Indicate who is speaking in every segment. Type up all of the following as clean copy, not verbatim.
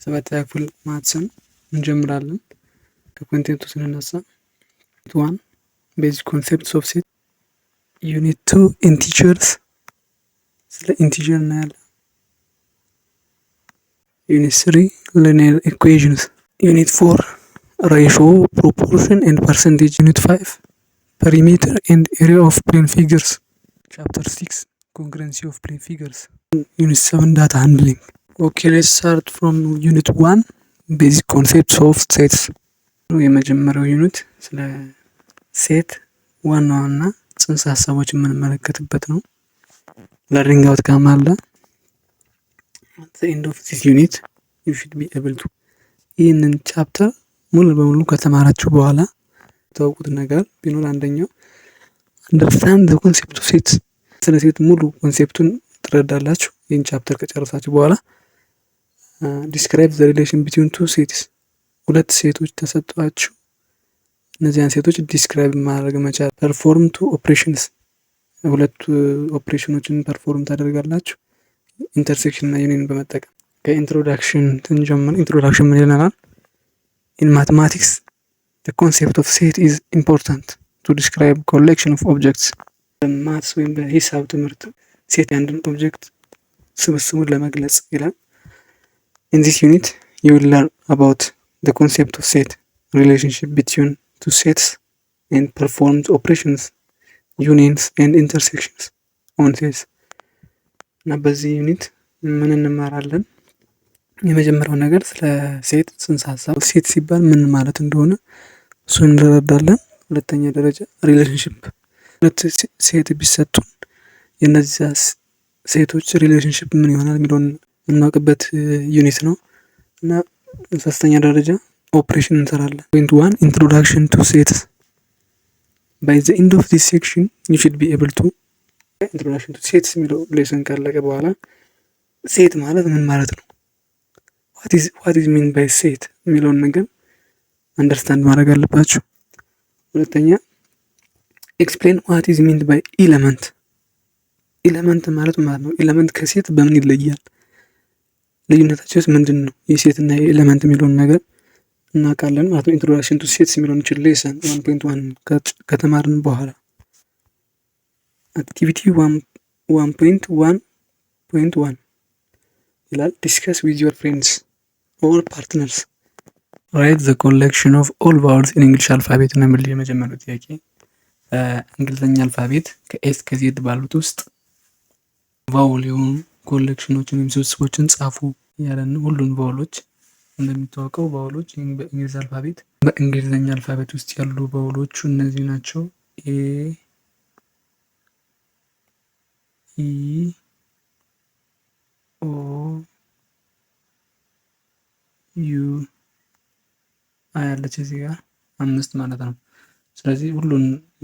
Speaker 1: ሰባተኛ ክፍል ማትስን እንጀምራለን። ከኮንቴንቱ ስንነሳ ዋን ቤዚክ ኮንሴፕትስ ኦፍ ሴት፣ ዩኒት 2 ኢንቲጀርስ፣ ስለ ኢንቲጀር እናያለን። ዩኒት 3 ሊኒየር ኢኩዌሽንስ፣ ዩኒት 4 ሬሾ ፕሮፖርሽን ኤንድ ፐርሰንቴጅ፣ ዩኒት 5 ፐሪሜትር ኤንድ ኤሪያ ኦፍ ፕሌን ፊገርስ፣ ቻፕተር 6 ኮንግረንሲ ኦፍ ፕሌን ፊገርስ፣ ዩኒት 7 ዳታ ሃንድሊንግ። ኦኬ ሌትስ ስታርት ፍሮም ዩኒት 1 ቤዚክ ኮንሴፕትስ ኦፍ ሴትስ። የመጀመሪያው ዩኒት ስለ ሴት ዋና ዋና ጽንሰ ሀሳቦች የምንመለከትበት ነው። ለርኒንግ አውትካም አለ። at the end of this unit you should be able to ይህንን ቻፕተር ሙሉ በሙሉ ከተማራችሁ በኋላ ታውቁት ነገር ቢኖር አንደኛው understand the concept of sex፣ ስለ ሴት ሙሉ ኮንሴፕቱን ትረዳላችሁ። ይህን ቻፕተር ከጨረሳችሁ በኋላ describe the relation between two sets፣ ሁለት ሴቶች ተሰጥቷችሁ እነዚያን ሴቶች ዲስክራይብ ማድረግ መቻል። perform two operations፣ ሁለት ኦፕሬሽኖችን ፐርፎርም ታደርጋላችሁ ኢንተርሴክሽን እና ዩኒየን በመጠቀም። ከኢንትሮዳክሽን ስንጀምር ኢንትሮዳክሽን ምን ይለናል? in mathematics the concept of set is important to describe collection of objects። በማትስ ወይም በሂሳብ ትምህርት ሴት ያንድን ኦብጀክት ስብስቡን ለመግለጽ ይላል። in this unit you will learn about the concept of set, relationship between two sets and performed operations, unions and intersections on sets። እና በዚህ ዩኒት ምን እንማራለን? የመጀመሪያው ነገር ስለ ሴት ጽንሰ ሀሳብ፣ ሴት ሲባል ምን ማለት እንደሆነ እሱን እንረዳለን። ሁለተኛ ደረጃ ሪሌሽንሽፕ፣ ሁለት ሴት ቢሰጡን የእነዚያ ሴቶች ሪሌሽንሽፕ ምን ይሆናል የሚለውን የምናውቅበት ዩኒት ነው። እና ሶስተኛ ደረጃ ኦፕሬሽን እንሰራለን። ፖይንት 1 ኢንትሮዳክሽን ቱ ሴትስ። by the end of this section you should be able to ኢንትሮዳክሽን ቱ ሴትስ የሚለው ሌሰን ካለቀ በኋላ ሴት ማለት ምን ማለት ነው፣ what is mean by ሴት የሚለውን ነገር አንደርስታንድ ማድረግ አለባችሁ። ሁለተኛ ኤክስፕሌን what is meant by ኤለመንት። ኤለመንት ማለት ማለት ነው ኤለመንት ከሴት በምን ይለያል፣ ልዩነታቸውስ ምንድን ነው፣ የሴትና የኤለመንት የሚለውን ነገር እናውቃለን ማለት ነው። ኢንትሮዳክሽን ቱ ሴትስ የሚለውን ሌሰን 1.1 ከተማርን በኋላ አክቲቪቲ 1.1.1 ይላል ዲስከስ ዊዝ ዮር ፍሬንድስ ኦር ፓርትነርስ ራይት ዘ ኮሌክሽን ኦፍ ኦል ቫውልስ ኢን እንግሊሽ አልፋቤት ነው የሚል የመጀመሪያው ጥያቄ። እንግሊዝኛ አልፋቤት ከኤስ ከዜድ ባሉት ውስጥ ቫውል የሆኑ ኮሌክሽኖችን ወይም ስብስቦችን ጻፉ ያለን ሁሉን ቫውሎች። እንደሚታወቀው ቫውሎች በእንግሊዝኛ አልፋቤት ውስጥ ያሉ ቫውሎቹ እነዚህ ናቸው። ኤ ኢ ኦ ዩ አይ ያለች እዚህ ጋር 5 ማለት ነው። ስለዚህ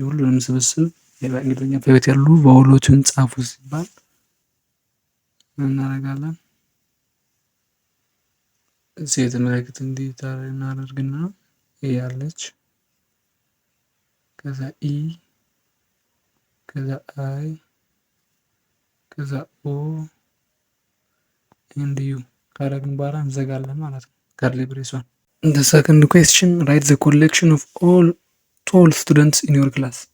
Speaker 1: ሁሉንም ስብስብ በእንግሊዝኛ አልፋቤት ያሉ ቫውሎችን ጻፉ ሲባል እናደርጋለን። ሴት ምልክት እንዲህ እናደርግና ኤ ያለች፣ ከዛ ኢ፣ ከዛ አይ፣ ከዛ ኦ ኤንድ ዩ ካደረግን በኋላ እንዘጋለን ማለት ነው ከርሊ ብሬሷን። the second question write the collection of all tall students in your class።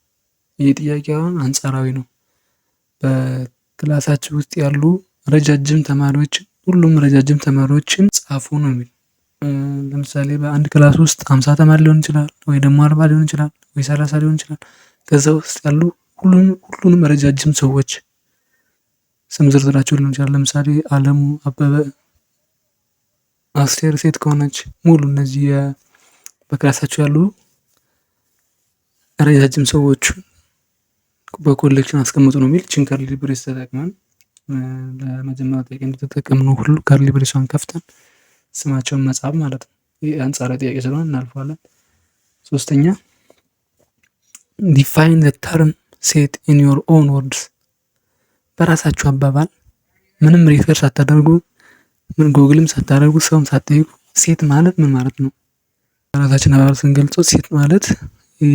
Speaker 1: ይህ ጥያቄ አሁን አንጻራዊ ነው። በክላሳችሁ ውስጥ ያሉ ረጃጅም ተማሪዎች ሁሉም ረጃጅም ተማሪዎችን ጻፉ ነው የሚል። ለምሳሌ በአንድ ክላስ ውስጥ 50 ተማሪ ሊሆን ይችላል፣ ወይ ደግሞ 40 ሊሆን ይችላል፣ ወይ 30 ሊሆን ይችላል። ከዛ ውስጥ ያሉ ሁሉንም ረጃጅም ሰዎች ስም ዝርዝራቸው ሊሆን ይችላል። ለምሳሌ አለሙ፣ አበበ፣ አስቴር ሴት ከሆነች ሙሉ እነዚህ በክላሳቸው ያሉ ረጃጅም ሰዎች በኮሌክሽን አስቀምጡ ነው የሚል። ችን ከርሊ ብሬስ ተጠቅመን ለመጀመሪያ ጥያቄ እንደተጠቀምነው ሁሉ ከርሊ ብሬሷን ከፍተን ስማቸውን መጻፍ ማለት ነው። ይህ አንጻራዊ ጥያቄ ስለሆነ እናልፈዋለን። ሶስተኛ ዲፋይን ዘ ተርም ሴት ኢን ዮር ኦን ወርድስ። በራሳችሁ አባባል ምንም ሪፈር ሳታደርጉ ምን ጎግልም ሳታደርጉ ሰውም ሳትጠይቁ ሴት ማለት ምን ማለት ነው በራሳችን አባባል ስንገልጸው ሴት ማለት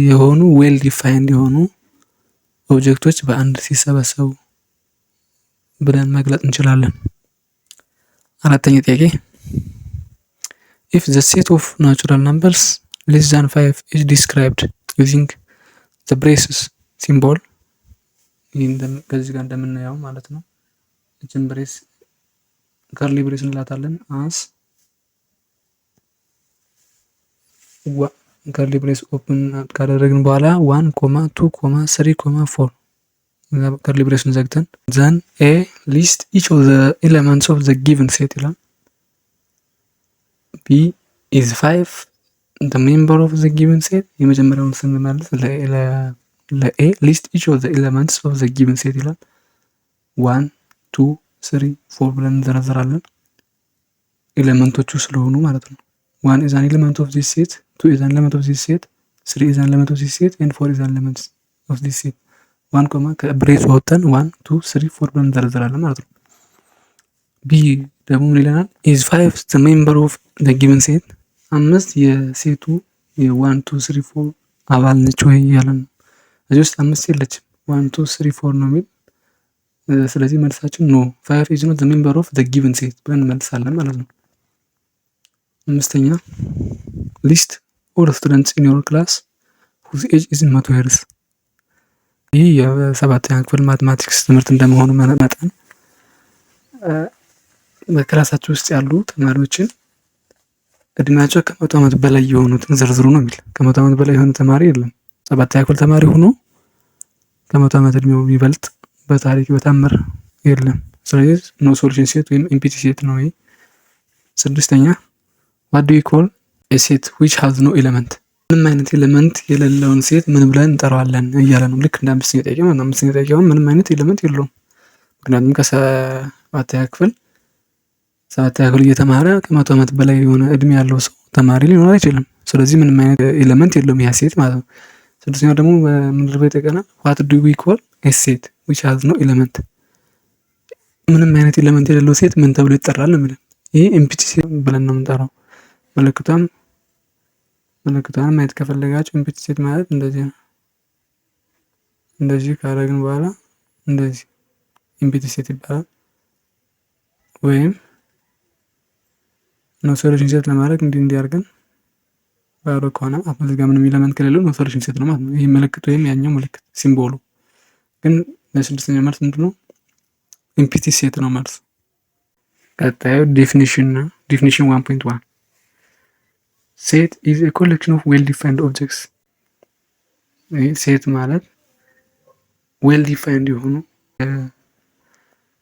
Speaker 1: የሆኑ ዌል ዲፋይንድ የሆኑ ኦብጀክቶች በአንድ ሲሰበሰቡ ብለን መግለጽ እንችላለን። አራተኛ ጥያቄ if the set of natural numbers less than 5 is described using the braces symbol ከዚህ ጋር እንደምናየው ማለት ነው። እችን ብሬስ ከርሊ ብሬስ እንላታለን as ከርሊ ብሬስ ኦፕን ካደረግን በኋላ 1 2 3 4 ከርሊ ብሬስን ዘግተን then a list each of the elements of the given set ይላል። b is 5 the member of the given set የመጀመሪያውን ስንመልስ ለኤ list each of the elements of the given set ይላል። 1 2 3 4 ብለን እንዘረዝራለን ኤሌመንቶቹ ስለሆኑ ማለት ነው። 1 is an element of this set, 2 is an element of this set, 3 is an element of this set and 4 is an element of this set። 1 ከብሬሱ ወጥተን 1 2 3 4 ብለን እንዘረዝራለን ማለት ነው። ቢ ደግሞ ምን ይለናል? is 5 the member of the given set 5 የሴቱ የ1 2 3 4 አባል ነች ወይ ያለን ነው። እዚህ ውስጥ 5 የለችም 1 2 3 4 ነው የሚል። ስለዚህ መልሳችን ኖ 5 is not the member of the given set ብለን እንመልሳለን ማለት ነው። አምስተኛ list all students in your class whose age is 100 years። ይህ የሰባተኛ ክፍል ማትማቲክስ ትምህርት እንደመሆኑ መጠን በክላሳችሁ ውስጥ ያሉ ተማሪዎችን እድሜያቸው ከ100 ዓመት በላይ የሆኑትን ዘርዝሩ ነው የሚል። ከ100 ዓመት በላይ የሆነ ተማሪ የለም። ሰባተኛ ክፍል ተማሪ ሆኖ ከ100 ዓመት እድሜው የሚበልጥ በታሪክ በታምር የለም። ስለዚህ ኖ ሶሉሽን ሴት ወይም ኤምፒቲ ሴት ነው። ይሄ ስድስተኛ what do you call a set which has no element ምንም አይነት ኤሌመንት የሌለውን ሴት ምን ብለን እንጠራዋለን እያለ ነው። ልክ እንደ አምስተኛ ጥያቄ ማለት ነው። አምስተኛ ጥያቄው ምንም አይነት ኤሌመንት የለውም። ምክንያቱም ከሰባተኛ ክፍል እየተማረ ከ100 ዓመት በላይ የሆነ እድሜ ያለው ሰው ተማሪ ሊኖር አይችልም። ስለዚህ ምንም አይነት ኤሌመንት የለውም ያ ሴት ማለት ነው። ስድስተኛው ደግሞ በምንድነው የተቀና what do we call a set which has no element ምንም አይነት ኤሌመንት የሌለው ሴት ምን ተብሎ ይጠራል ነው የሚለው። ይሄ ኤምፒቲ ሴት ብለን ነው የምንጠራው። ምልክቷን ማየት ከፈለጋችሁ ኤምፒቲ ሴት ማለት እንደዚህ ነው። እንደዚህ ካደረግን በኋላ እንደዚህ ኤምፒቲ ሴት ይባላል። ወይም ኖ ሶሉሽን ሴት ለማድረግ እንዲህ አድርገን ባዶ ከሆነ እዚህ ጋር ምንም ኤሌመንት ከሌለው ኖ ሶሉሽን ሴት ነው ማለት ነው። ይሄ ምልክት ወይም ያኛው ምልክት ሲምቦሉ ግን ለስድስተኛ መልስ ምንድነው? ኤምፒቲ ሴት ነው መልስ። ቀጣዩ ዴፊኒሽን 1.1 ሴት is a collection of well defined objects። ሴት ማለት well defined የሆኑ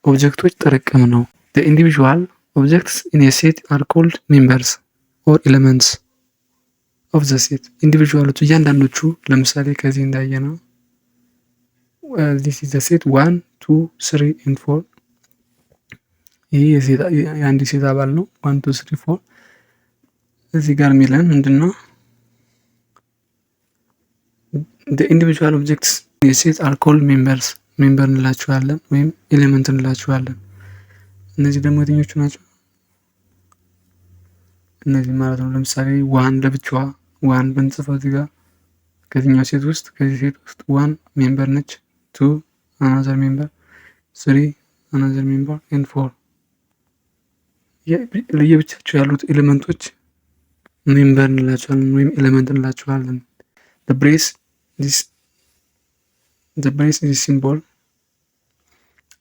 Speaker 1: ኦብጀክቶች ጥርቅም ነው። the individual objects in a set are called members or elements of the set። ኢንዲቪጁዋሎቹ እያንዳንዶቹ ለምሳሌ ከዚህ እንዳየነው this is the set 1 2 3 and 4 ይህ የአንድ ሴት አባል ነው። 1 2 3 4 እዚህ ጋር የሚለን ምንድነው? the individual objects in a set are called members ሜምበር እንላቸዋለን ወይም ኤሌመንት እንላቸዋለን። እነዚህ ደግሞ የትኞቹ ናቸው? እነዚህ ማለት ነው። ለምሳሌ 1 ለብቻዋ 1 ብንጽፈው እዚህ ጋር ከዚህኛው ሴት ውስጥ ከዚህ ሴት ውስጥ 1 ሜምበር ነች። 2 another member 3 another member and 4 ለየብቻቸው ያሉት ኤሌመንቶች ሜምበር እንላቸዋለን ወይም ኤሌመንት እንላቸዋለን። the brace is symbol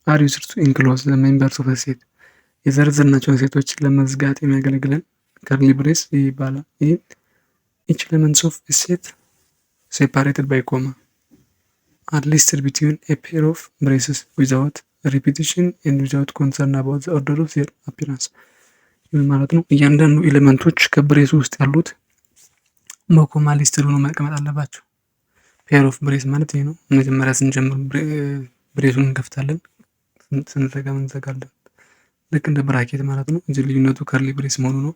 Speaker 1: are used to enclose the members of a set። የዘረዘርናቸውን ሴቶችን ለመዝጋት የሚያገለግለን ከርሊ ብሬስ ይባላል። ይህ each elements of a set separated by comma are listed between a pair of braces without repetition and without concern about the order of their appearance። ይህ ማለት ነው እያንዳንዱ ኤሌመንቶች ከብሬሱ ውስጥ ያሉት በኮማ ሊስትድ ሆነው መቀመጥ አለባቸው። ፔር ኦፍ ብሬስ ማለት ይሄ ነው። መጀመሪያ ስንጀምር ብሬሱን እንከፍታለን፣ ስንዘጋ እንዘጋለን። ልክ እንደ ብራኬት ማለት ነው እንጂ ልዩነቱ ከርሊ ብሬስ መሆኑ ነው።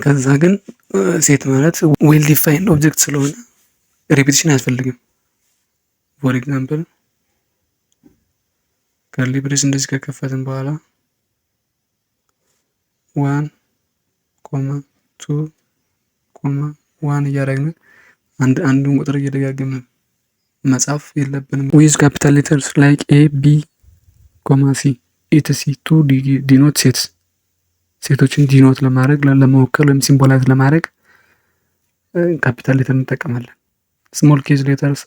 Speaker 1: ከዛ ግን ሴት ማለት ዌል ዲፋይንድ ኦብጀክት ስለሆነ ሪፒቲሽን አያስፈልግም። ፎር ኤግዛምፕል ከርሊ ብሬስ እንደዚህ ከከፈትን በኋላ 1 2 1 እያደረግን አንዱን ቁጥር እየደጋገምን መጻፍ የለብንም። ዊዝ ካፒታል ሌተርስ ላይክ ኤ ቢ C etc to denote sets ሴቶችን ዲኖት ለማድረግ ለመወከል ወይም ሲምቦላይዝ ለማድረግ ካፒታል ሌተር እንጠቀማለን። ስሞል ኬዝ ሌተርስ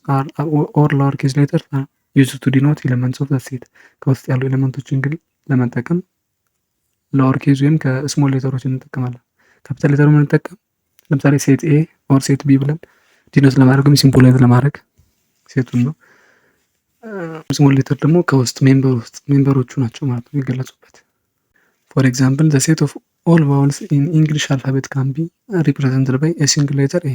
Speaker 1: ኦር ሎወር ኬዝ ሌተርስ አር ዩዝድ ቱ ዲኖት ኤሌመንትስ ኦፍ ዘ ሴት። ከውስጥ ያሉ ኤሌመንቶችን ግን ለመጠቀም ሎወር ኬዝ ወይም ከስሞል ሌተሮችን እንጠቀማለን። ካፒታል ሌተር የምንጠቀም ለምሳሌ ሴት ኤ ኦር ሴት ቢ ብለን ዲኖት ለማድረግ ወይም ሲምቦላይዝ ለማድረግ ሴቱን ነው። ስሞል ሌተር ደግሞ ከውስጥ ሜምበሮቹ ናቸው ማለት ነው የሚገለጹበት። ፎር ኤግዛምፕል ዘ ሴት ኦፍ ኦል ቫውልስ ኢን ኢንግሊሽ አልፋቤት ካን ቢ ሪፕሬዘንትድ ባይ ኤ ሲንግል ሌተር ኤ።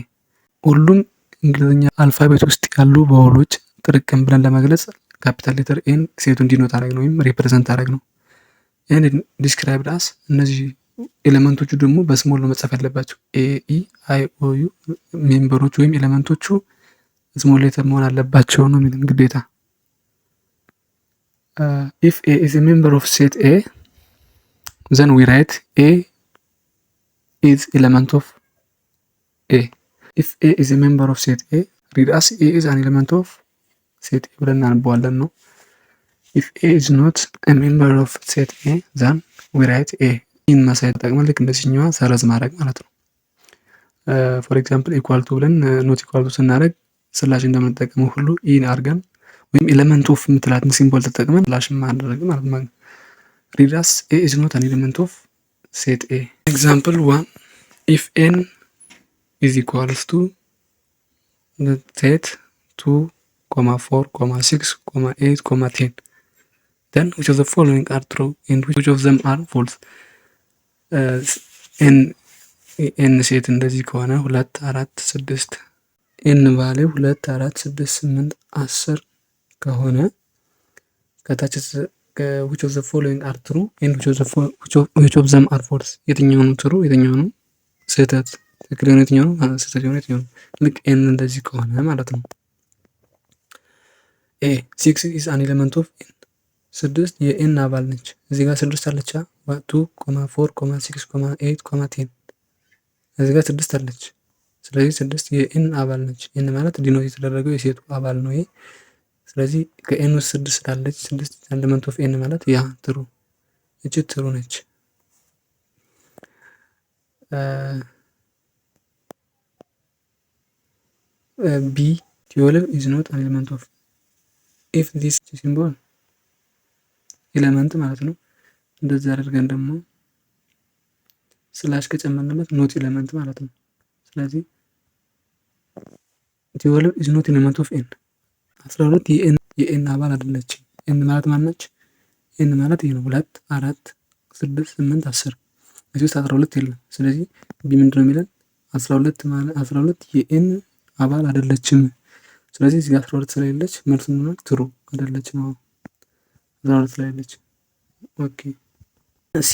Speaker 1: ሁሉም እንግሊዝኛ አልፋቤት ውስጥ ያሉ ቫውሎች ጥርቅም ብለን ለመግለጽ ካፒታል ሌተር ኤን ሴቱን ዲኖት አደረግ ነው ወይም ሪፕሬዘንት አደረግ ነው። ኤንድ ዲስክራይብድ አስ እነዚህ ኤሌመንቶቹ ደግሞ በስሞል ነው መጻፍ ያለባቸው። ኤ ኢ አይ ኦ ዩ ሜምበሮቹ ወይም ኤሌመንቶቹ ስሞል ሌተር መሆን አለባቸው ነው የሚለን ግዴታ። ኢፍ ኤ ኢዝ ኤ ሜምበር ኦፍ ሴት ኤ ዘን ዊ ራይት ኤ ኢዝ ኤሌመንት ኦፍ ኤ። ኢፍ ኤ ኢዝ ኤ ሜምበር ኦፍ ሴት ኤ ሪድ አስ ኤ ኢዝ አን ኤሌመንት ኦፍ ሴት ኤ ብለን እናንበዋለን ነው። ኢፍ ኤ ኢዝ ኖት ኤ ሜምበር ኦፍ ሴት ኤ ዘን ዊ ራይት ኤ። ኢን ማሳየት ተጠቅመን ልክ እንደዚህኛዋ ሰረዝ ማድረግ ማለት ነው። ፎር ኤግዛምፕል ኢኳልቱ ብለን ኖት ኢኳልቱ ስናደርግ ስላሽ እንደምንጠቀመው ሁሉ ኢን አድርገን ወይም ኤሌመንት ኦፍ የምትላትን ሲምቦል ተጠቅመን ስላሽ ማድረግ ማለት ነው። ሪድ አስ ኤ ኢዝ ኖት አን ኤሌመንት ኦፍ ሴት ኤ። ኤግዛምፕል ዋን ኢፍ ኤን ኢዝ ኢኳልስ ቱ ሴት 2, 4, 6, 8, 10 then which of the following are true and which of them are false? ኤን ሴት እንደዚህ ከሆነ 2 4 6 ኤን ቫሌ 2 4 6 8 10 ከሆነ ከታች which of the following are true and which of them are false? የትኛው ነው ትሩ የትኛው ነው ስህተት? ትክክል የሆነ የትኛው ነው ስህተት የሆነ የትኛው ነው? ልክ ኤን እንደዚህ ከሆነ ማለት ነው። ኤ 6 is an element of n 6 የኤን አባል ነች። እዚህ ጋር 6 አለች 2, 4, 6, 8, 10 እዚህ ጋር 6 አለች። ስለዚህ 6 የኤን አባል ነች። ኤን ማለት ዲኖት የተደረገው የሴቱ አባል ነው ይሄ። ስለዚህ ከኤን ውስጥ 6 ስላለች 6 ኤሌመንት ኦፍ ኤን ማለት ያ ትሩ እቺ ትሩ ነች። ቢ 12 is not an element of if this symbol ኤሌመንት ማለት ነው። እንደዚህ አድርገን ደግሞ ስላሽ ከጨመርንበት ኖት ኤሌመንት ማለት ነው። ስለዚህ 12 is not an element of n 12 የኤን አባል አይደለችም። ኤን ማለት ማነች? ኤን ማለት ይሄ ነው 2 4 6 8 10 እዚህ ውስጥ 12 የለም። ስለዚህ ቢ ምንድነው የሚለን 12 የኤን አባል አይደለችም። ስለዚህ እዚህ ጋር 12 ስለሌለች መልሱ ምን ነው? ትሩ አይደለችም። 12 ስለሌለች ኦኬ። ሲ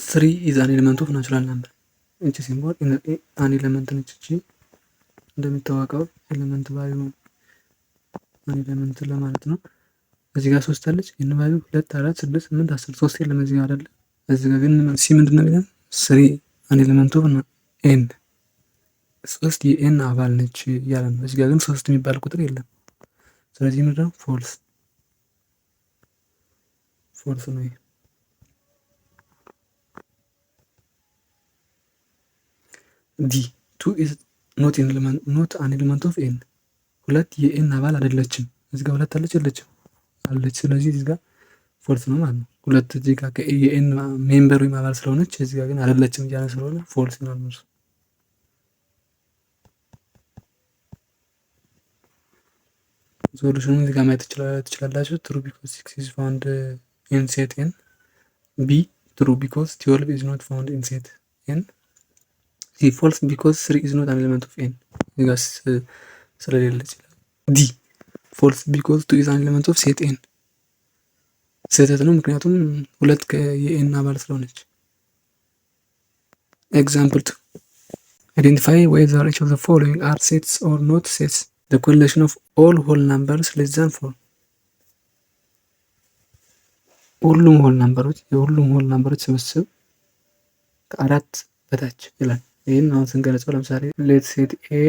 Speaker 1: 3 is an element of natural number እቺ ሲምቦል አን ኤሌመንት ነች። እቺ እንደሚታወቀው ኤሌመንት ቫልዩ አን ኤሌመንት ለማለት ነው። እዚህ ጋር 3 አለች። ኤን ቫልዩ 2 4 6 8 10 3 የለም እዚህ ጋር አይደለ። እዚህ ጋር ግን ሲ ምንድነው የሚለን 3 አን ኤሌመንት ኦፍ ኤን 3 የኤን አባል ነች እያለ ነው። እዚህ ጋር ግን 3 የሚባል ቁጥር የለም። ስለዚህ ምንድነው ፎልስ ነው። ዲ 2 is not an element of n 2 የኤን አባል አይደለችም። እዚህ ጋር 2 አለች የለችም? አለች። ስለዚህ እዚህ ጋር ፎልስ ነው ማለት ነው። 2 እዚህ ጋር የኤን ሜምበር ወይም አባል ስለሆነች እዚህ ጋር ግን አይደለችም እያለ ስለሆነ ፎልስ ነው ማለት ነው። ሶሉሽኑን እዚህ ጋር ማየት ትችላላችሁ። true because 6 is found in set n። B true because 12 is not found in set n። C false because 3 is not an element of n እዚህ ጋር ስለሌለ ይችላል። D false because 2 is an element of set n ስህተት ነው ምክንያቱም 2 የኤን አባል ስለሆነች። ኤግዛምፕል 2 identify whether each of the following are sets or not sets. The collection of all whole numbers less than 4 ሁሉም ሆል ናምበሮች የሁሉም ሆል ናምበሮች ስብስብ ከአራት በታች ይላል። ይሄን አሁን ስንገልጸው ለምሳሌ let's set a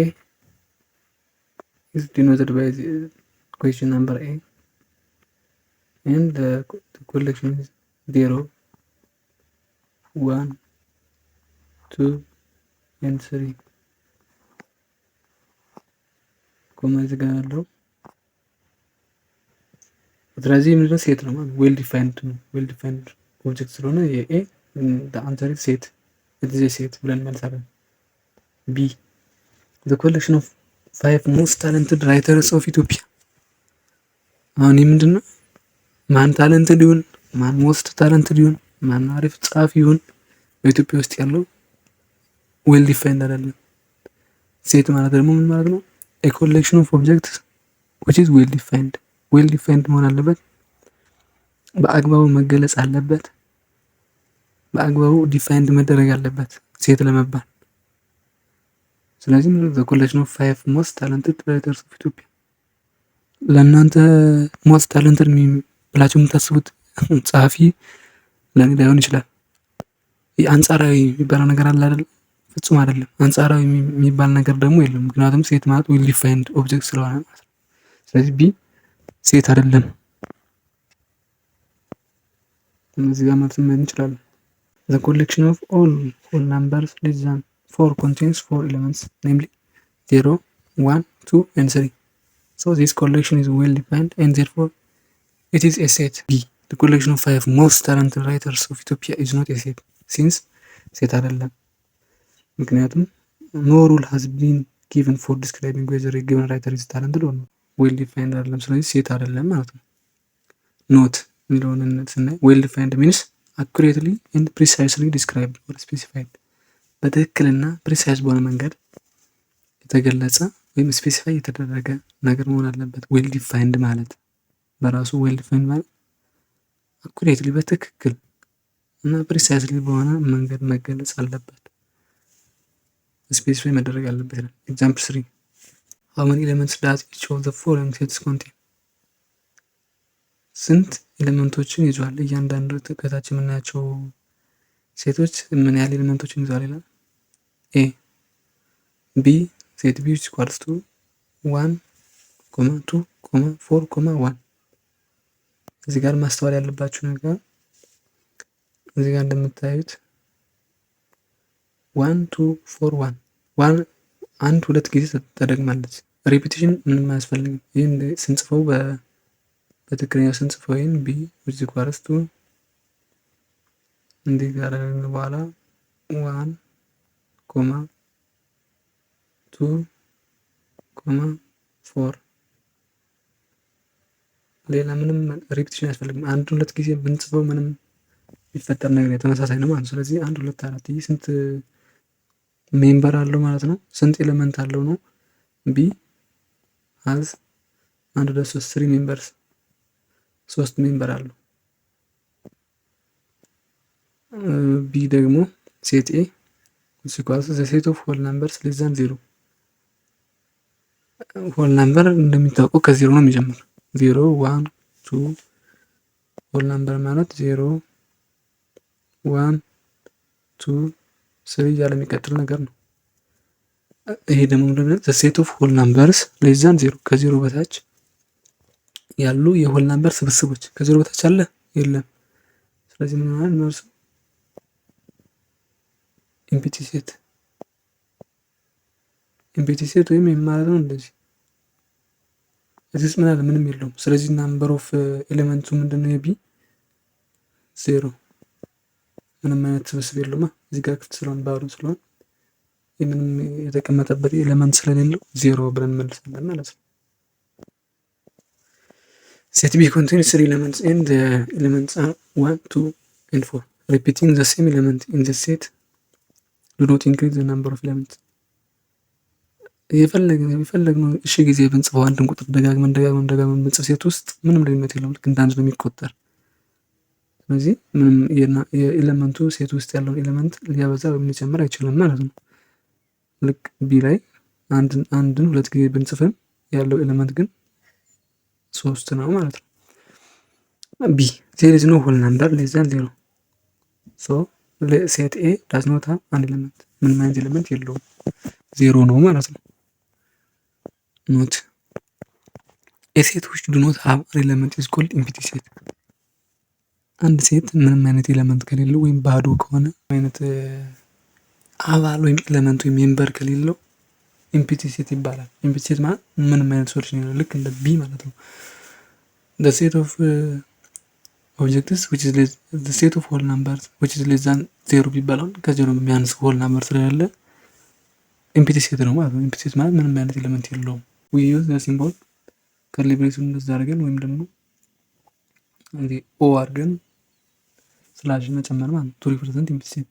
Speaker 1: is denoted by the question number a and the collection is 0 1 2 and 3 ኮማ እዚህ ጋር ያለው ስለዚህ ምንድነው ሴት ነው ማለት ዌል ዲፋይንድ ነው። ዌል ዲፋይንድ ኦብጀክት ስለሆነ የኤ አንሰር ሴት እዚህ ሴት ብለን መልሳለን። ቢ the collection of 5 most talented writers of Ethiopia። አሁን ይህ ምንድነው ማን ታለንትድ ይሁን ማን ሞስት ታለንትድ ይሁን ማን አሪፍ ጸሐፊ ይሁን በኢትዮጵያ ውስጥ ያለው ዌል ዲፋይንድ አይደለም። ሴት ማለት ደግሞ ምን ማለት ነው? a collection of objects which is well defined ዌል ዲፋይንድ መሆን አለበት። በአግባቡ መገለጽ አለበት። በአግባቡ ዲፋይንድ መደረግ አለበት ሴት ለመባል። ስለዚህ the collection of 5 most talented writers of Ethiopia ለእናንተ ሞስት ታለንትድ ብላችሁ የምታስቡት ጸሐፊ ለእኔ ላይሆን ይችላል። አንጻራዊ የሚባለው ነገር አለ አይደል? ፍጹም አይደለም። አንጻራዊ የሚባል ነገር ደግሞ የለም። ምክንያቱም ሴት ማለት ዌል ዲፋይንድ ኦብጀክት ስለሆነ ማለት ነው። ስለዚህ ቢ ሴት አይደለም። እዚህ ጋር ማለት ምን እንችላለን? the collection of all whole numbers less than 4 contains 4 elements namely 0 1 2 and 3 so this collection is well defined and therefore it is a set. B the collection of 5 most talented writers of Ethiopia is not a set since set አይደለም። ምክንያቱም no rule has been given for describing whether a given writer is talented or not ዌል ዲፋይንድ አይደለም። ስለዚህ ሴት አይደለም ማለት ነው። ኖት የሚለውን ስናይ ዌል ዲፋይንድ ሚንስ አኩሬትሊ ኤንድ ፕሪሳይስሊ ዲስክራይብድ ኦር ስፔሲፋይድ በትክክልና ፕሪሳይስ በሆነ መንገድ የተገለጸ ወይም ስፔሲፋይ የተደረገ ነገር መሆን አለበት። ዌል ዲፋይንድ ማለት በራሱ ዌል ዲፋይንድ ማለት አኩሬትሊ በትክክል እና ፕሪሳይስሊ በሆነ መንገድ መገለጽ አለበት። ስፔሲፋይ መደረግ አለበት። ኤግዛምፕል 3 how many elements does each of the following sets contain? ስንት ኤሌመንቶችን ይዟል እያንዳንዱ ከታች የምናያቸው ሴቶች ምን ያህል ኤሌመንቶችን ይዟል ይላል። ኤ ቢ ሴት ቢ ኢኳልስ ቱ 1 2 4 1 እዚህ ጋር ማስተዋል ያለባችሁ ነገር እዚህ ጋር እንደምታዩት 1 2 4 1 አንድ ሁለት ጊዜ ተደግማለች። ሪፒቲሽን ምንም አያስፈልግም። ይህን ስንጽፈው በትክክለኛው ስንጽፈው ይህን ቢ which equals to እንዲህ ጋር በኋላ 1 2 4 ሌላ ምንም ሪፒቲሽን አያስፈልግም። አንድ ሁለት ጊዜ ብንጽፈው ምንም የሚፈጠር ነገር ተመሳሳይ ነው ማለት ነው። ስለዚህ 1 2 4 ይህ ስንት ሜምበር አለው ማለት ነው? ስንት ኤሌመንት አለው ነው? ቢ has 1 2 3 3 ሜምበርስ 3 ሜምበር አለው። ቢ ደግሞ ሴት ኤ ሲኳስ ዘ ሴት ኦፍ ሆል ነምበርስ ሌስ ዛን 0 ሆል ነምበር እንደሚታወቀው ከዜሮ ነው የሚጀምር 0 1 2 ሆል ነምበር ማለት 0 1 2 3 እያለ የሚቀጥል ነገር ነው። ይሄ ደግሞ ምንድነው? ዘ ሴት ኦፍ ሆል ናምበርስ ሌስ ዛን 0 ከዜሮ በታች ያሉ የሆል ናምበር ስብስቦች ከዜሮ በታች አለ የለም። ስለዚህ ምን ማለት ነው? ኢምፒቲ ሴት ወይም ማለት ነው እንደዚህ እዚህ ምን አለ? ምንም የለውም። ስለዚህ ናምበር ኦፍ ኤሌመንቱ ምንድነው? የቢ 0 ምንም አይነት ስብስብ የለውም። እዚህ ጋር ክፍት ስለሆነ ባዶ ስለሆነ ምንም የተቀመጠበት ኤሌመንት ስለሌለው 0 ብለን መልሰናል ማለት ነው። set B contains 3 elements and the elements are 1 2 and 4 repeating the same element in the set do not increase the number of elements የፈለግነው እሺ ጊዜ ብንጽፈው አንድን ቁጥር ደጋግመን ብንጽፍ ሴት ውስጥ ምንም ልዩነት የለውም። ልክ እንደ አንድ ነው የሚቆጠር። ስለዚህ ምንም የኤሌመንቱ ሴት ውስጥ ያለውን ኤሌመንት ሊያበዛ ወይም ሊጨምር አይችልም ማለት ነው። ልክ ቢ ላይ አንድን ሁለት ጊዜ ብንጽፍም ያለው ኤሌመንት ግን 3 ነው ማለት ነው። ቢ there is no whole number less than 0 so set A does not have an element ምንም አይነት ኤሌመንት የለውም 0 ነው ማለት ነው። ኖት a set which do not have an element is called empty set አንድ ሴት ምንም አይነት ኤሌመንት ከሌለው ወይም ባዶ ከሆነ አይነት አባል ወይም ኤሌመንት ወይም ሜምበር ከሌለው ኢምፒቲ ሴት ይባላል። ኢምፒቲ ሴት ማለት ምንም አይነት ሶሉሽን የሌለው ልክ እንደ ቢ ማለት ነው። the set of objectives which is the set of whole numbers which is less than 0 ቢባላል ከዜሮ የሚያንስ ሆል ናምበር ስለሌለ ኢምፒቲ ሴት ነው ማለት ነው። ኢምፒቲ ሴት ማለት ምንም አይነት ኤሌመንት የለውም። we use the symbol ከርሊ ብሬሱን እንደዛ አድርገን ወይም ደግሞ እንግዲህ ኦ አድርገን ስላሽ መጨመር ማለት to represent empty set.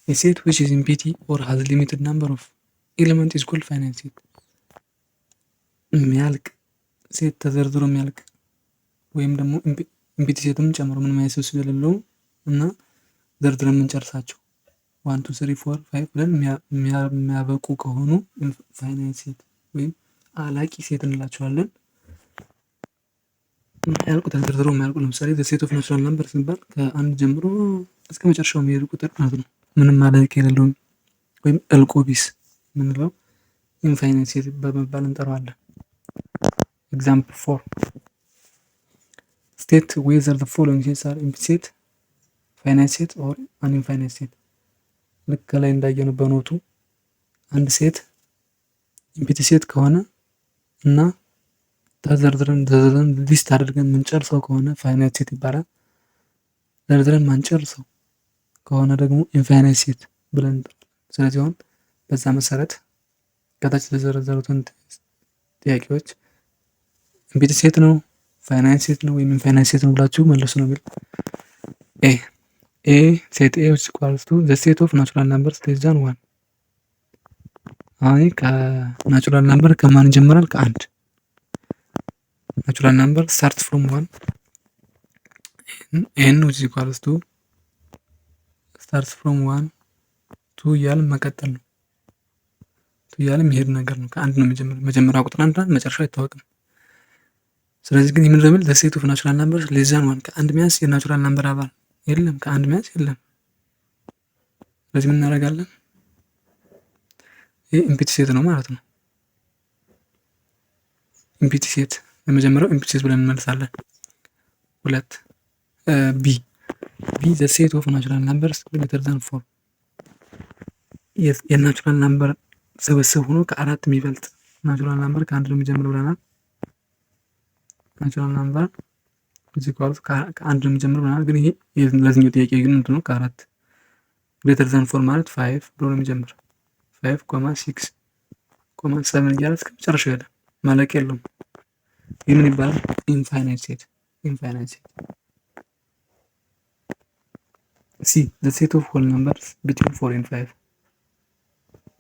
Speaker 1: A set which is empty or has limited number of element is called finite set. የሚያልቅ ሴት ተዘርዝሮ የሚያልቅ ወይም ደግሞ ኢምፒቲ ሴትም ጨምሮ ምንም አይነት ስብስብ የሌለው እና ዘርዝረን የምንጨርሳቸው 1 2 3 4 5 ብለን የሚያበቁ ከሆኑ ፋይናይት ሴት ወይም አላቂ ሴት እንላቸዋለን። የሚያልቁ ተዘርዝሮ የሚያልቁ ለምሳሌ ሴት ኦፍ ናቹራል ነምበር ሲባል ከአንድ ጀምሮ እስከ መጨረሻው የሚሄዱ ቁጥር ማለት ነው። ምንም ማለቂያ የሌለው ወይም እልቆ ቢስ የምንለው ኢንፋይናይት ሴት በመባል እንጠራዋለን። ኤግዛምፕል 4 state whether the following sets are empty set, finite set or an infinite set. ልክ ከላይ እንዳየነው በኖቱ አንድ ሴት ኢምፒቲ ሴት ከሆነ እና ተዘርዝረን ሊስት አድርገን የምንጨርሰው ከሆነ ፋይናይት ሴት ይባላል። ዘርዝረን ማንጨርሰው ከሆነ ደግሞ ኢንፋይናይት ሴት ብለን እንጠራለን። ስለዚህ አሁን በዛ መሰረት ከታች የተዘረዘሩትን ጥያቄዎች ኢምፒቲ ሴት ነው፣ ፋይናይት ሴት ነው ወይም ኢንፋይናይት ሴት ነው ብላችሁ መልሱ ነው የሚል ኤ ሴት ኤ which equals to the set of natural numbers less than 1. አይ ከናቹራል ነምበር ከማን ይጀምራል? ከአንድ ናቹራል ነምበር starts from 1 n which equals to starts from 1 2 እያልን መቀጠል ነው። 2 እያልን የሚሄድ ነገር ነው። ከአንድ ነው የሚጀምረው። መጀመሪያ ቁጥር አንድ ናት፣ መጨረሻው አይታወቅም። ስለዚህ ግን የምን እንደሚል the set of natural numbers less than 1 ከአንድ ሚያንስ የናቹራል ነምበር አባል የለም፣ ከአንድ ሚያንስ የለም። ስለዚህ ምን እናደርጋለን? ይህ ኢምፒቲ ሴት ነው ማለት ነው። ኢምፒቲ ሴት የመጀመሪያው ኢምፒቲ ሴት ብለን እንመልሳለን። ሁለት ቢ the set of natural numbers greater than 4 የናቹራል ነምበር ስብስብ ሆኖ ከአራት የሚበልጥ ናቹራል ነምበር ከአንድ ነው የሚጀምረው ብለናል። ናቹራል ነምበር እዚህ ከአንድ ነው የሚጀምረው ብለናል። ግን ይሄ ለዚህኛው ጥያቄ ግን ምንድነው ከአራት ግሬተር ዛን 4 ማለት 5 ብሎ ነው የሚጀምረው። 5 6 7 እያለ እስከ መጨረሻው ይሄዳል። ማለቂያ የለውም። ይህ ምን ይባላል? ኢንፋይናይት ሴት። ኢንፋይናይት ሴት። ሲ the set of whole numbers between 4 and 5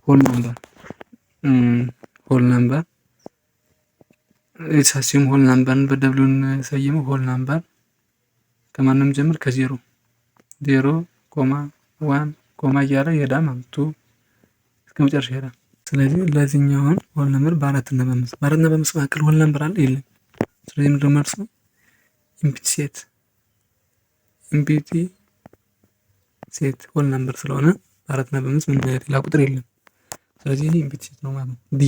Speaker 1: whole number let's assume whole number በደብሉን ሰየመው whole number ከማንም ጀምር ከ0 0 1 እያለ ይሄዳል ማለት 2 እስከ መጨረሻ ይሄዳል። ስለዚህ ለዚህኛውን whole number በአራትና በአምስት መካከል whole number አለ የለም። ስለዚህ ምንድነው መልሱ? ኢምፒቲ ሴት። ኢምፒቲ ሴት whole number ስለሆነ በአራትና በአምስት ምን ሌላ ቁጥር የለም። ስለዚህ ይሄ ኢምፒቲ ሴት ነው ማለት ነው። ዲ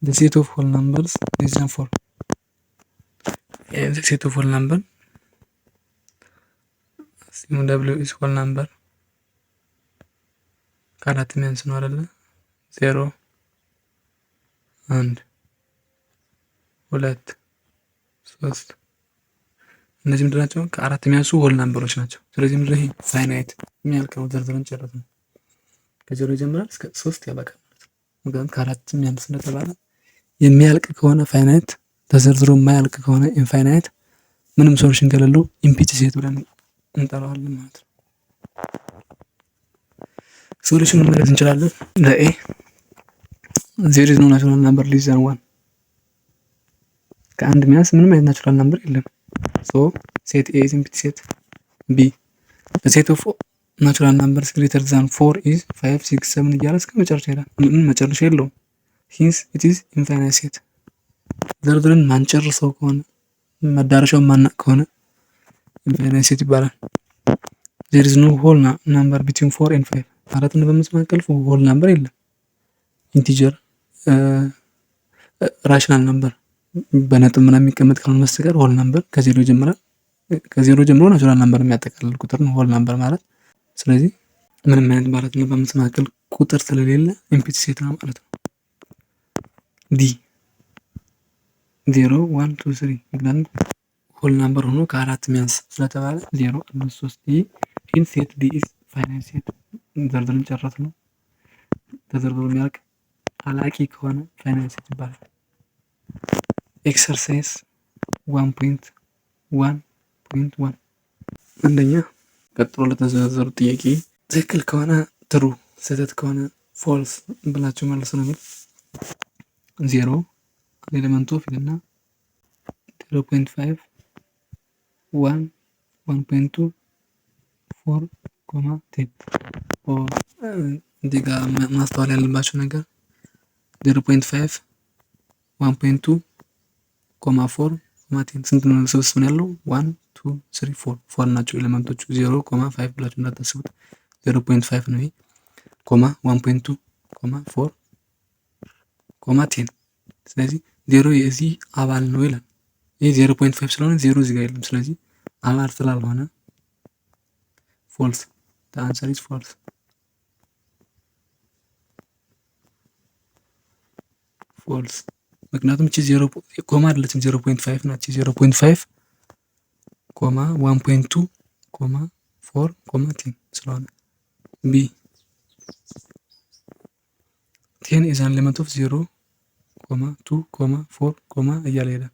Speaker 1: the set of whole numbers less than 4 the set of whole number assume w is whole number ከአራት የሚያንስ ነው አይደለ? 0 1 2 3 እነዚህ ምንድን ናቸው? ከአራት የሚያንሱ ሆል ናምበሮች ናቸው። ስለዚህ ምንድን ይሄ ፋይናይት የሚያልቅ ነው። ዘርዝረን ጨረስን። ከዜሮ ይጀምራል እስከ 3 ያበቃል ማለት ነው። ምክንያቱም ከአራት የሚያንስ ስለተባለ የሚያልቅ ከሆነ ፋይናይት፣ ተዘርዝሮ የማያልቅ ከሆነ ኢንፋይናይት፣ ምንም ሶሉሽን ከሌለው ኢምፒቲ ሴት ብለን እንጠራዋለን ማለት ነው። ሶሉሽኑን መለስ እንችላለን። ለኤ there is no natural number less than 1 ከአንድ ሚያንስ ምንም አይነት ናቹራል ነምበር የለም። so set A is empty set. B the set of natural numbers greater than 4 is 5 6 7 እያለ እስከ መጨረሻ ይሄዳል። ምንም መጨረሻ የለውም። hence it is infinite set። ዘርዝረን ማንጨርሰው ከሆነ መዳረሻውን ማናቅ ከሆነ infinite set ይባላል። there is no whole number between 4 and 5 አራትና በአምስት መካከል whole number የለም። ኢንቲጀር ራሽናል ነምበር በነጥብ ምናምን የሚቀመጥ ካልሆነ በስተቀር ሆል ነምበር ከዜሮ ይጀምራል ከዜሮ ጀምሮ ናቹራል ነምበር የሚያጠቃልል ቁጥር ነው ሆል ነምበር ማለት። ስለዚህ ምንም አይነት በአራትና በአምስት መካከል ቁጥር ስለሌለ ኢምፕሊሲት ሴት ነው ማለት ነው። ዲ 0 1 2 3 ምክንያቱም ሆል ናምበር ሆኖ ከአራት የሚያንስ ስለተባለ 0 5 3 ይህን ሴት ዲ ኢዝ ፋይናይት ሴት ዘርዝርን ጨረስ ነው። ተዘርዝሮ የሚያልቅ አላቂ ከሆነ ፋይናይት ሴት ይባላል። ኤክሰርሳይዝ 1.1.1 አንደኛ ቀጥሎ ለተዘረዘሩ ጥያቄ ትክክል ከሆነ ትሩ፣ ስህተት ከሆነ ፎልስ ብላችሁ መልሱ ነው የሚል 0 ኤሌመንት ኦፍ እና 0.5 1 1.2 4 10 እዚህ ጋር ማስተዋል ያለባቸው ነገር 0.5 1.2 4 10 ስንት ነው ስብስብ ነው ያለው? 1 2 3 4 4 ናቸው ኤሌመንቶቹ። 0 5 ብላችሁ እንዳታስቡት 0.5 ነው ይሄ 1.2 4 10 ስለዚህ 0 የዚህ አባል ነው ይላል። ይሄ 0.5 ስለሆነ 0 እዚህ ጋር የለም። ስለዚህ አባል ስላልሆነ ፎልስ the answer is false። ፎልስ ምክንያቱም እቺ 0 ኮማ አይደለችም 0.5 ናት። 0.5 1.2 4 10 ስለሆነ ቢ 10 is an element of 0 2 4 እያለ ሄደ።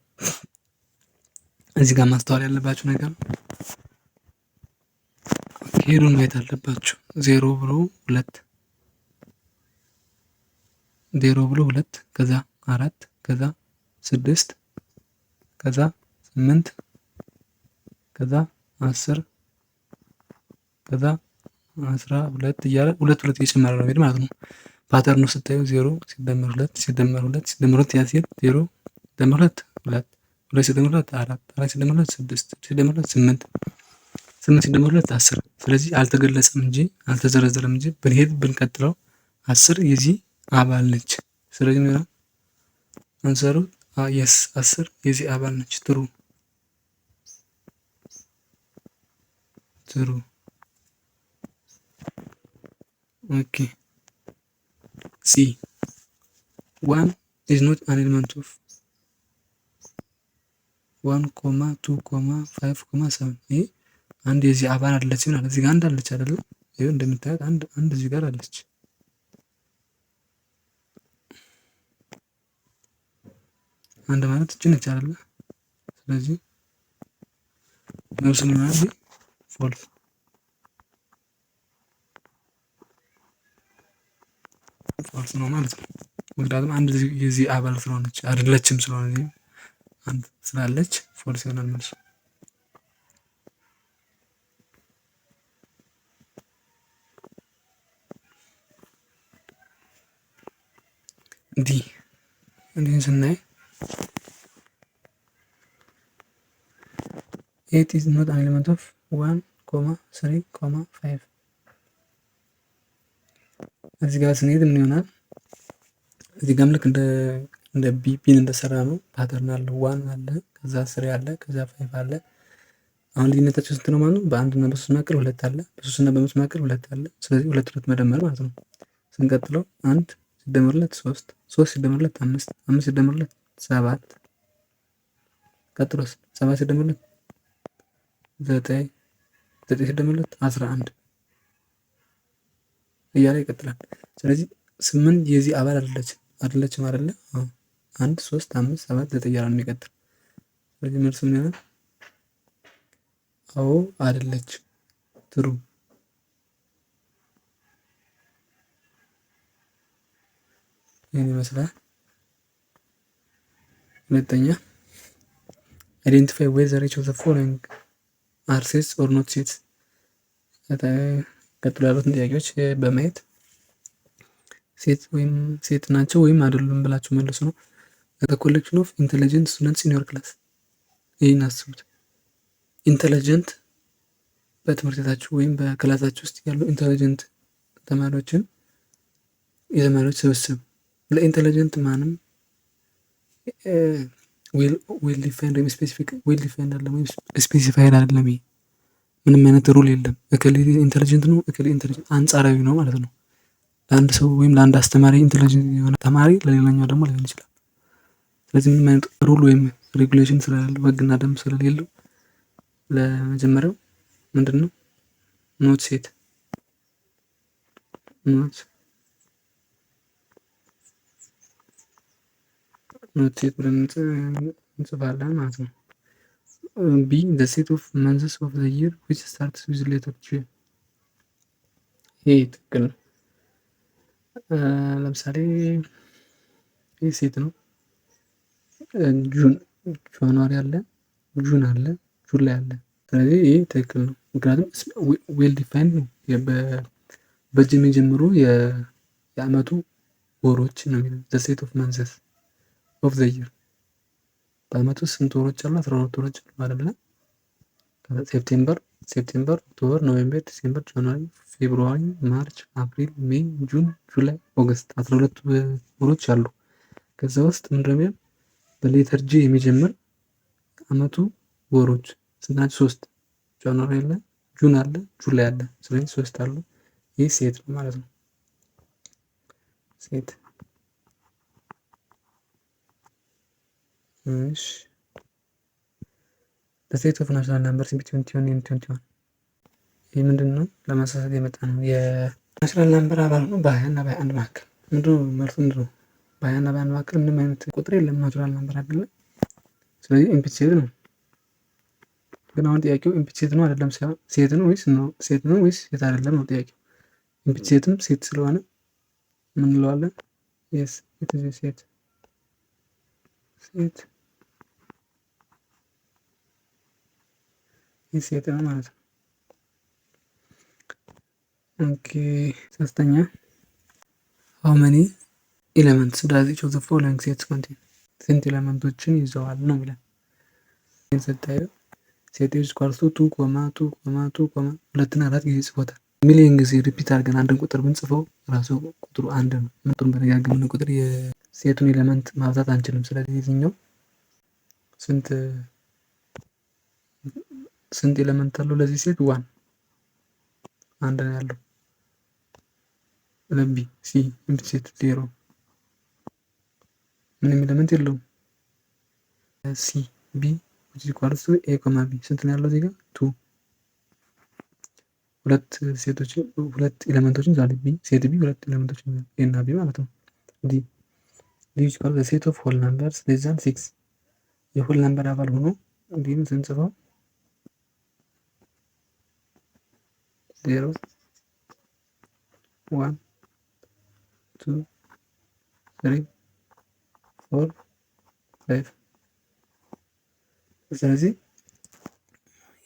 Speaker 1: እዚህ ጋር ማስተዋል ያለባችሁ ነገር ሄዱን ማየት አለባችሁ። 0 ብሎ 2 0 ብሎ 2 ከዛ 4 ከዛ 6 ከዛ 8 ከዛ 10 ከዛ 12 እያለ 2 እየጨመረ ነው ማለት ነው። ፓተርኑ ስታዩ 0 ሲደመር 2 ሲደመር 2 ሲደመር 2 ያሲል 0 ሲደመር 2 2 2 ሲደመር 2 4 4 ሲደመር 2 6 ሲደመር 2 8 8 ሲደመር 2 10 ስለዚህ አልተገለጸም እንጂ አልተዘረዘረም እንጂ ብንሄድ ብንቀጥለው 10 የዚህ አባል ነች። ስለዚህ ነው አንሰሩ የስ 10 የዚህ አባል ነች። ትሩ ኦኬ። ሲ 1 is not an element of 1, 2, 5, 7 ይሄ አንድ የዚህ አባል አለች ማለት እዚህ ጋር አንድ አለች አይደለ? ይሄው እንደምታዩት አንድ እዚህ ጋር አለች። አንድ ማለት እቺ ነች አይደለ? ስለዚህ መልሱ ምን ማለት ፎልስ ነው ማለት ነው። ምክንያቱም አንድ የዚህ አባል ስለሆነች አይደለችም ስለሆነ አንድ ስላለች ፎልስ ይሆናል መልሱ። ዲ እንዲህን ስናይ 8 is not an element of 1, 3, 5 እዚህ ጋር ስንሄድ ምን ይሆናል? እዚህ ጋርም ልክ እንደ ቢን እንደሰራ ነው። ፓተርን አለ 1 አለ ከዛ 3 አለ ከዛ 5 አለ። አሁን ልዩነታቸው ስንት ነው ማለት ነው? በአንድና በሶስት መካከል 2 አለ፣ በሶስትና በአምስት መካከል 2 አለ። ስለዚህ 2 መደመር ማለት ነው። ስንቀጥለው 1 ሲደመር 2 3 3 ሲደመር 2 5 5 ሲደመር 2 7 ቀጥሎስ 7 ሲደመር 2 9 9 ሲደመር 2 11 እያለ ይቀጥላል። ስለዚህ 8 የዚህ አባል አይደለችም አይደለ? 1 3 5 7 9 እያለ ነው የሚቀጥል። ስለዚህ መልሱ ምን ይሆናል? አዎ አይደለች። ትሩ ይህን ይመስላል። ሁለተኛ አይዴንቲፋይ ዌዘር ኢች ኦፍ ዘ ፎሎዊንግ አር ሴትስ ኦር ኖት ሴትስ። ቀጥሎ ያሉትን ጥያቄዎች በማየት ሴት ናቸው ወይም አይደሉም ብላችሁ መልሱ ነው። ኮሌክሽን ኦፍ ኢንተለጀንት ስቱደንትስ ኢን ዮር ክላስ። ይህን አስቡት። ኢንተለጀንት በትምህርት ቤታችሁ ወይም በክላሳችሁ ውስጥ ያሉ ኢንተለጀንት ተማሪዎችን የተማሪዎች ስብስብ። ለኢንተለጀንት ማንም ዌል ዲፋይንድ ወይም ስፔሲፊክ ዌል ዲፋይንድ አይደለም ወይም ስፔሲፋይድ አይደለም። ይሄ ምንም አይነት ሩል የለም። እከሌ ኢንተሊጀንት ነው እከሌ ኢንተሊጀንት አንጻራዊ ነው ማለት ነው። ለአንድ ሰው ወይም ለአንድ አስተማሪ ኢንተሊጀንት የሆነ ተማሪ ለሌላኛው ደግሞ ላይሆን ይችላል። ስለዚህ ምንም አይነት ሩል ወይም ሬጉሌሽን ስለሌለው ህግና ደንብ ስለሌለው ለመጀመሪያው ምንድን ነው ኖት ሴት ኖት ሴት ብለን እንጽፋለን ማለት ነው። ቢ ዘ ሴት ኦፍ መንዝስ ኦፍ ዘ ይር ዊች ስታርትስ ዊዝ ሌተር ጂ። ይሄ ትክክል ነው። ለምሳሌ ይህ ሴት ነው። ጁን ጃንዋሪ አለ፣ ጁን አለ፣ ጁላይ አለ። ስለዚህ ይህ ትክክል ነው። ምክንያቱም ዌል ዲፋይንድ ነው። በእጅ የሚጀምሩ የአመቱ ወሮች ነው የሚለው ዘ ሴት ኦፍ መንዝስ ኦፍ ዘ ይር። በአመቱ ስንት ወሮች አሉ? 12 ወሮች አሉ አይደለ? ሴፕቴምበር፣ ኦክቶበር፣ ኖቬምበር፣ ዲሴምበር፣ ጃንዋሪ፣ ፌብሩዋሪ፣ ማርች፣ አፕሪል፣ ሜይ፣ ጁን፣ ጁላይ፣ ኦገስት 12 ወሮች አሉ። ከዛ ውስጥ ምንድነው የሚለው በሌተር ጂ የሚጀምር አመቱ ወሮች ስንት ናቸው? 3 ጃንዋሪ አለ፣ ጁን አለ፣ ጁላይ አለ። ስለዚህ 3 አሉ። ይህ ሴት ነው ማለት ነው። ሴት። እሺ በሴት ኦፍ ናሽናል ናምበርስ ቢትዊን 20 and 21 ይህ ምንድን ነው? ለማሳሰብ የመጣ ነው። የናሽናል ናምበር አባል ነው በ20 እና በ21 መካከል ምንድን ነው መልሱ? ምንድን ነው? በ20 እና በ21 መካከል ምንም አይነት ቁጥር የለም። ናቹራል ናምበር አይደለም። ስለዚህ ኢምፕቲ ሴት ነው። ግን አሁን ጥያቄው ኢምፕቲ ሴት ነው አይደለም ሳይሆን ሴት ነው ወይስ ሴት አይደለም ነው ጥያቄው። ኢምፕቲ ሴትም ሴት ስለሆነ ምን እንለዋለን? የስ ኢት ኢዝ ሴት ይህ ሴት ነው ማለት ነው። ኦኬ ሶስተኛ how many elements does each of the following sets contain? ስንት ኤሌመንቶችን ይዘዋል ነው የሚለን። ይህን ስታየው ሴት ኢዝ ኢኳልስ ቱ 2 ሁለትና 4 ጊዜ ጽፎታል። ሚሊዮን ጊዜ ሪፒት አድርገን አንድን ቁጥር ብንጽፈው ራሱ ቁጥሩ አንድ ነው። ቁጥሩን በደጋገምን ቁጥር የሴቱን ኤሌመንት ማብዛት አንችልም። ስለዚህ የትኛው ስንት ኤሌመንት አለው ለዚህ ሴት? ዋን አንድ ነው ያለው። ለቢ ሲ ኢምፕቲ ሴት 0 ምንም ኤሌመንት የለውም። ሲ ቢ which is equals to a, b ስንት ነው ያለው እዚህ ጋር? 2 ሁለት ኤሌመንቶችን ዛሬ ቢ ሴት ቢ ሁለት ኤሌመንቶችን ኤ እና ቢ ማለት ነው። ዲ is equals the set of whole numbers less than 6 የሆል ነምበር አባል ሆኖ እንዲህም ስንጽፈው 0 1 2 3 4 5 ስለዚህ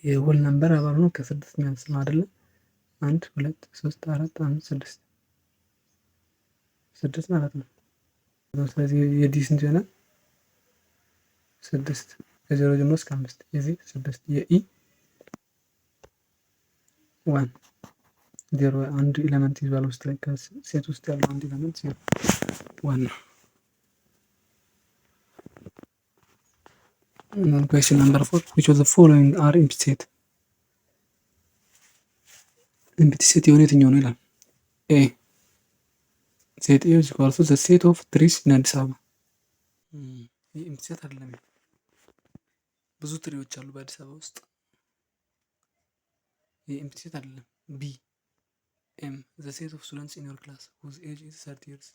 Speaker 1: የሆል ነምበር አባል ሆኖ ከስድስት የሚያንስ ነው አይደለ? 1 2 3 4 5 6 ማለት ነው። ስለዚህ የዲ ስንት ይሆናል? 6 ከዜሮ ጀምሮ እስከ 5 የዚህ 6 የኢ 1 ዜሮ አንድ ኤሌመንት ይዟል ውስጥ ላይ ከሴት ውስጥ ያለው አንድ ኤሌመንት 0 1 ነው። Question number 4 which of the following are empty set? empty set የሆነ የትኛው ነው ይላል። ኤ ሴት ኢዝ ኢኳልስ ቱ ዘ ሴት ኦፍ ትሪስ ኢን አዲስ አበባ። ይህ ኤምፕቲ ሴት አይደለም። ብዙ ትሪዎች አሉ በአዲስ አበባ ውስጥ። ይህ ኤምፕቲ ሴት አይደለም። ቢ ኤም ዘ ሴት ኦፍ ስቱደንትስ ኢን ዮር ክላስ ሁዝ ኤጅ ኢዝ 30 years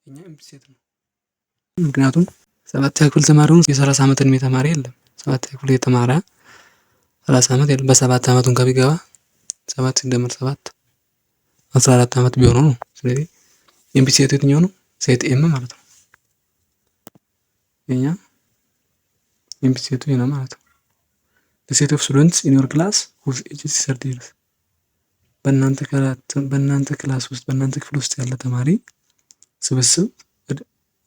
Speaker 1: እኛ ኤምፕቲ ሴት ነው። ምክንያቱም 7ኛ ክፍል ተማሪውን የ30 ዓመት እድሜ ተማሪ የለም። 7ኛ ክፍል የተማረ 30 ዓመት የለም። በ7 ዓመቱን ከቢገባ 7 ሲደመር 7 14 ዓመት ቢሆነው ነው። ስለዚህ ኤምፕቲ ሴት የትኛው ነው? ሴት ኤም ማለት ነው። የኛ ኤምፕቲ ሴቱ ይሄ ነው ማለት ነው። the set of students in your class whose age is 30 years በእናንተ ክላስ ውስጥ በእናንተ ክፍል ውስጥ ያለ ተማሪ ስብስብ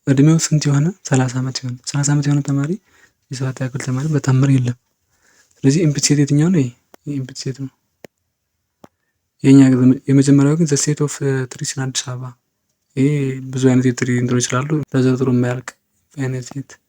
Speaker 1: እድሜው ስንት የሆነ 30 ዓመት የሆነ 30 ዓመት የሆነ ተማሪ የ7ኛ ክፍል ተማሪ በታምር የለም። ስለዚህ ኤምፕቲ ሴት የትኛው ነው? ይሄ ኤምፕቲ ሴት ነው። የኛ የመጀመሪያው ግን ዘ ሴት ኦፍ ትሪስ ኢን አዲስ አበባ። ይሄ ብዙ አይነት የትሪ እንትኖች ስላሉ ተዘርዝሮ የማያልቅ infinite set.